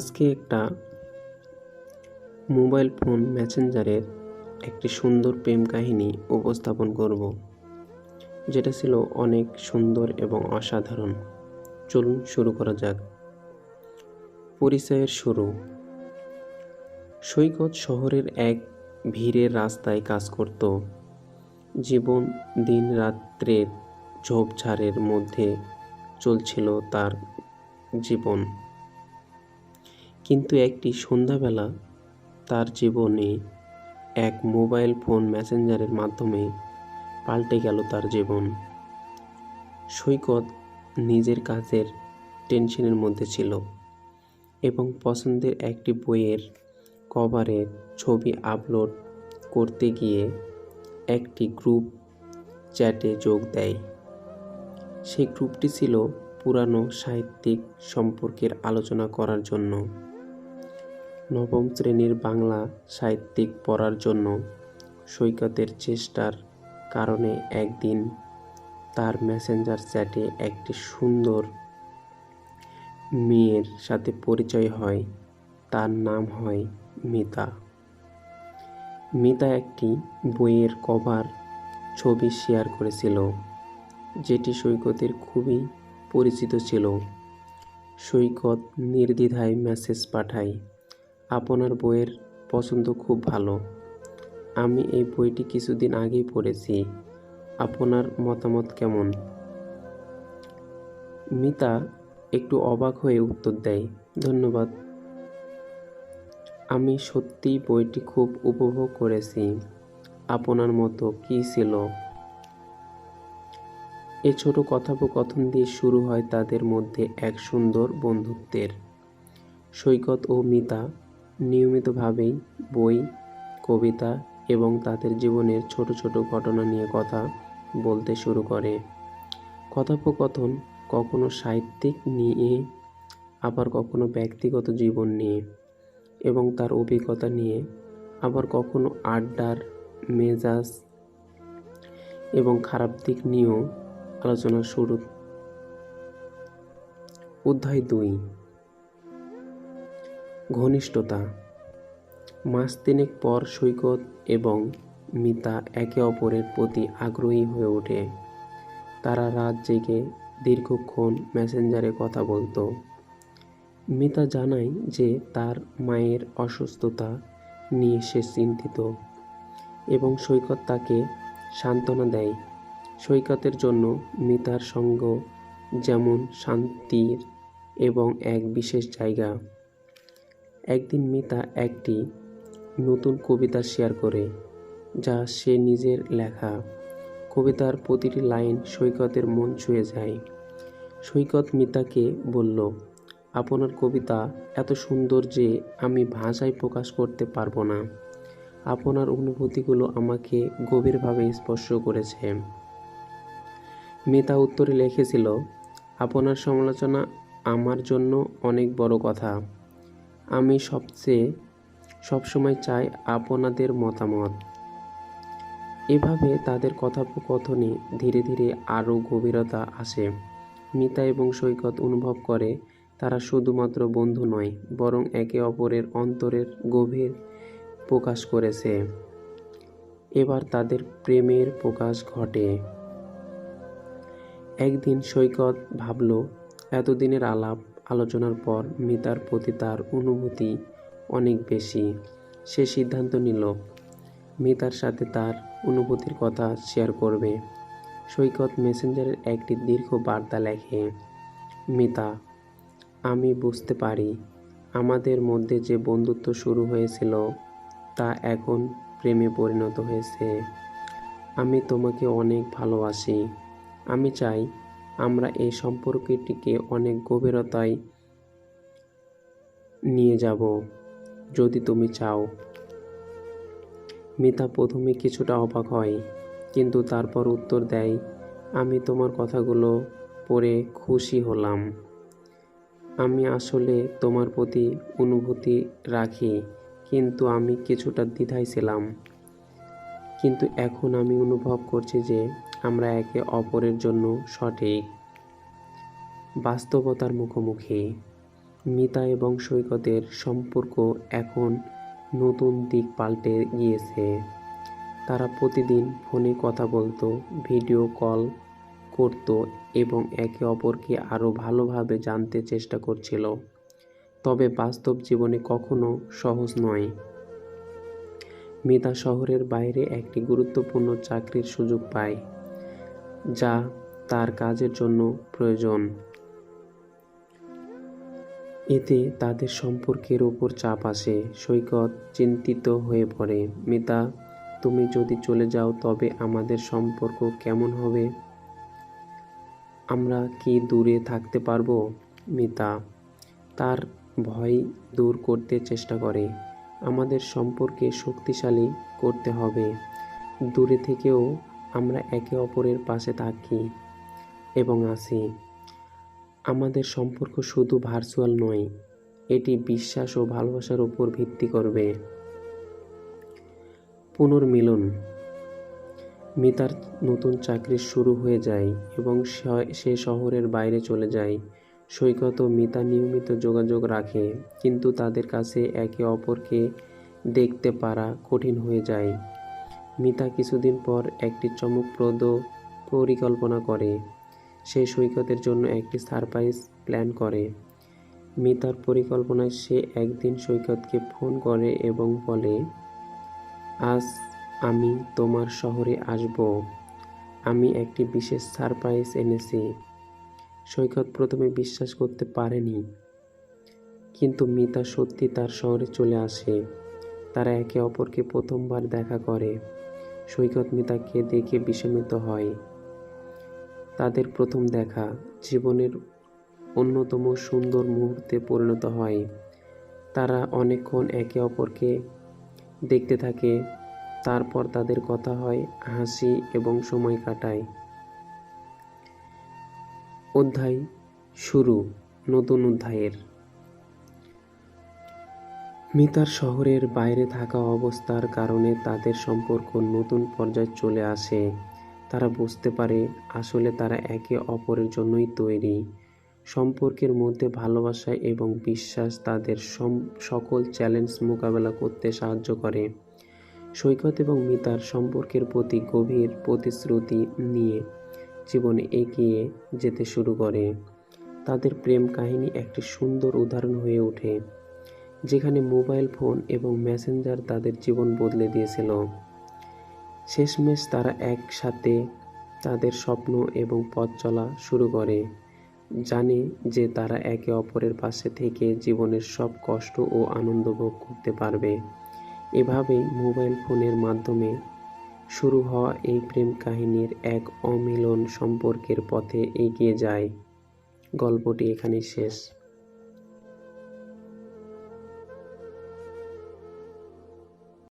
আজকে একটা mobile phone মেসেঞ্জারের একটি সুন্দর প্রেম কাহিনী উপস্থাপন করব, যেটা ছিল অনেক সুন্দর এবং অসাধারণ। চলুন শুরু করা যাক। পরিচয়ের শুরু। সৈকত শহরের এক ভিড়ের রাস্তায় কাজ করত। জীবন দিন রাত্রের ঝোপঝাড়ের মধ্যে চলছিল তার জীবন। কিন্তু একটি সন্ধ্যাবেলা তার জীবনে এক মোবাইল ফোন মেসেঞ্জারের মাধ্যমে পাল্টে গেল তার জীবন। সৈকত নিজের কাজের টেনশনের মধ্যে ছিল এবং পছন্দের একটি বইয়ের কভারের ছবি আপলোড করতে গিয়ে একটি গ্রুপ চ্যাটে যোগ দেয়। সেই গ্রুপটি ছিল পুরানো সাহিত্যিক সম্পর্কের আলোচনা করার জন্য। নবম শ্রেণীর বাংলা সাহিত্যিক পড়ার জন্য সৈকতের চেষ্টার কারণে একদিন তার মেসেঞ্জার চ্যাটে একটি সুন্দর মেয়ের সাথে পরিচয় হয়। তার নাম হয় মিতা। মিতা একটি বইয়ের কভার ছবি শেয়ার করেছিল, যেটি সৈকতের খুবই পরিচিত ছিল। সৈকত নির্দ্বিধায় মেসেজ পাঠায়, আপনার বইয়ের পছন্দ খুব ভালো। আমি এই বইটি কিছুদিন আগেই পড়েছি। আপনার মতামত কেমন? মিতা একটু অবাক হয়ে উত্তর দেয়, ধন্যবাদ। আমি সত্যিই বইটি খুব উপভোগ করেছি। আপনার মতো কী ছিল? এ ছোট কথোপকথন দিয়ে শুরু হয় তাদের মধ্যে এক সুন্দর বন্ধুত্বের। সৈকত ও মিতা নিয়মিতভাবেই বই, কবিতা এবং তাদের জীবনের ছোট ছোট ঘটনা নিয়ে কথা বলতে শুরু করে। কথোপকথন কখনো সাহিত্যিক নিয়ে, আবার কখনো ব্যক্তিগত জীবন নিয়ে এবং তার অভিজ্ঞতা নিয়ে, আবার কখনো আড্ডার মেজাজ এবং খারাপ দিক নিয়েও আলোচনা শুরু। অধ্যায় 2, ঘনিষ্ঠতা। মাস তিনেক পর সৈকত এবং মিতা একে অপরের প্রতি আগ্রহী হয়ে ওঠে। তারা রাত জেগে দীর্ঘক্ষণ মেসেঞ্জারে কথা বলতো। মিতা জানায় যে তার মায়ের অসুস্থতা নিয়ে সে চিন্তিত এবং সৈকত তাকে সান্ত্বনা দেয়। সৈকতের জন্য মিতার সঙ্গ যেমন শান্তির এবং এক বিশেষ জায়গা। একদিন মিতা একটি নতুন কবিতা শেয়ার করে, যা সে নিজের লেখা। কবিতার প্রতিটি লাইন সৈকতের মন ছুঁয়ে যায়। সৈকত মিতাকে বলল, আপনার কবিতা এত সুন্দর যে আমি ভাষায় প্রকাশ করতে পারবো না। আপনার অনুভূতিগুলো আমাকে গভীরভাবে স্পর্শ করেছে। মিতা উত্তরে লিখেছিল, আপনার সমালোচনা আমার জন্য অনেক বড় কথা। আমি সবসময় চাই আপনাদের মতামত। এভাবে তাদের কথোপকথনে ধীরে ধীরে আরও গভীরতা আসে। মিতা এবং সৈকত অনুভব করে তারা শুধুমাত্র বন্ধু নয়, বরং একে অপরের অন্তরের গভীর প্রকাশ করেছে। এবার তাদের প্রেমের প্রকাশ ঘটে। একদিন সৈকত ভাবল, এতদিনের আলোচনার পর মিতার প্রতি তার অনুভূতি অনেক বেশি। সে সিদ্ধান্ত নিল মিতার সাথে তার অনুভূতির কথা শেয়ার করবে। সৈকত মেসেঞ্জারের একটি দীর্ঘ বার্তা লেখে, মিতা, আমি বুঝতে পারি আমাদের মধ্যে যে বন্ধুত্ব শুরু হয়েছিল তা এখন প্রেমে পরিণত হয়েছে। আমি তোমাকে অনেক ভালোবাসি। আমি চাই আমরা এই সম্পর্কটিকে অনেক গভীরতায় নিয়ে যাব, যদি তুমি চাও। মিতা প্রথমে কিছুটা অবাক হয়, কিন্তু তারপর উত্তর দেয়, আমি তোমার কথাগুলো পড়ে খুশি হলাম। আমি আসলে তোমার প্রতি অনুভূতি রাখি, কিন্তু আমি কিছুটা দ্বিধায় ছিলাম। কিন্তু এখন আমি অনুভব করছি যে আমরা একে অপরের জন্য সঠিক। বাস্তবতার মুখোমুখি। মিতা এবং সৈকতের সম্পর্ক এখন নতুন দিক পাল্টে গিয়েছে। তারা প্রতিদিন ফোনে কথা বলতো, ভিডিও কল করত এবং একে অপরকে আরও ভালোভাবে জানতে চেষ্টা করছিল। তবে বাস্তব জীবনে কখনো সহজ নয়। মিতা শহরের বাইরে একটি গুরুত্বপূর্ণ চাকরির সুযোগ পায়, যা তার কাজের জন্য প্রয়োজন। এতে তাদের সম্পর্কের ওপর চাপ আসে। সৈকত চিন্তিত হয়ে পড়ে। মিতা, তুমি যদি চলে যাও তবে আমাদের সম্পর্ক কেমন হবে? আমরা কি দূরে থাকতে পারবো? মিতা তার ভয় দূর করতে চেষ্টা করে। আমাদের সম্পর্কে শক্তিশালী করতে হবে। দূরে থেকেও আমরা একে অপরের পাশে থাকি এবং আছি। আমাদের সম্পর্ক শুধু ভার্চুয়াল নয়, এটি বিশ্বাস ও ভালোবাসার উপর ভিত্তি করবে। পুনর্মিলন। মিতার নতুন চাকরি শুরু হয়ে যায় এবং সে শহরের বাইরে চলে যায়। সৈকত ও মিতা নিয়মিত যোগাযোগ রাখে, কিন্তু তাদের কাছে একে অপরকে দেখতে পারা কঠিন হয়ে যায়। মিতা কিছুদিন পর একটি চমকপ্রদ পরিকল্পনা করে। সে সৈকতের জন্য একটি সারপ্রাইজ প্ল্যান করে। মিতার পরিকল্পনায় সে একদিন সৈকতকে ফোন করে এবং বলে, আজ আমি তোমার শহরে আসব। আমি একটি বিশেষ সারপ্রাইজ এনেছি। সৈকত প্রথমে বিশ্বাস করতে পারেনি, কিন্তু মিতা সত্যি তার শহরে চলে আসে। তারা একে অপরকে প্রথমবার দেখা করে। সৈকত মিতাকে দেখে বিস্মিত হয়। তাদের প্রথম দেখা জীবনের অন্যতম সুন্দর মুহূর্তে পরিণত হয়। তারা অনেকক্ষণ একে অপরকে দেখতে থাকে। তারপর তাদের কথা হয়, হাসি এবং সময় কাটায়। অধ্যায় শুরু। নতুন অধ্যায়ের। মিতার শহরের বাইরে থাকা অবস্থার কারণে তাদের সম্পর্ক নতুন পর্যায়ে চলে আসে। তারা বুঝতে পারে আসলে তারা একে অপরের জন্যই তৈরি। সম্পর্কের মধ্যে ভালোবাসা এবং বিশ্বাস তাদের সকল চ্যালেঞ্জ মোকাবেলা করতে সাহায্য করে। সৈকত এবং মিতার সম্পর্কের প্রতি গভীর প্রতিশ্রুতি নিয়ে জীবনে এগিয়ে যেতে শুরু করে। তাদের প্রেম কাহিনী একটি সুন্দর উদাহরণ হয়ে ওঠে, যেখানে মোবাইল ফোন এবং মেসেঞ্জার তাদের জীবন বদলে দিয়েছিল। শেষমেশ তারা একসাথে তাদের স্বপ্ন এবং পথ চলা শুরু করে, জানে যে তারা একে অপরের পাশে থেকে জীবনের সব কষ্ট ও আনন্দ ভোগ করতে পারবে। এভাবেই মোবাইল ফোনের মাধ্যমে শুরু হওয়া এই প্রেম কাহিনীর এক অমিলন সম্পর্কের পথে এগিয়ে যায়। গল্পটি এখানেই শেষ।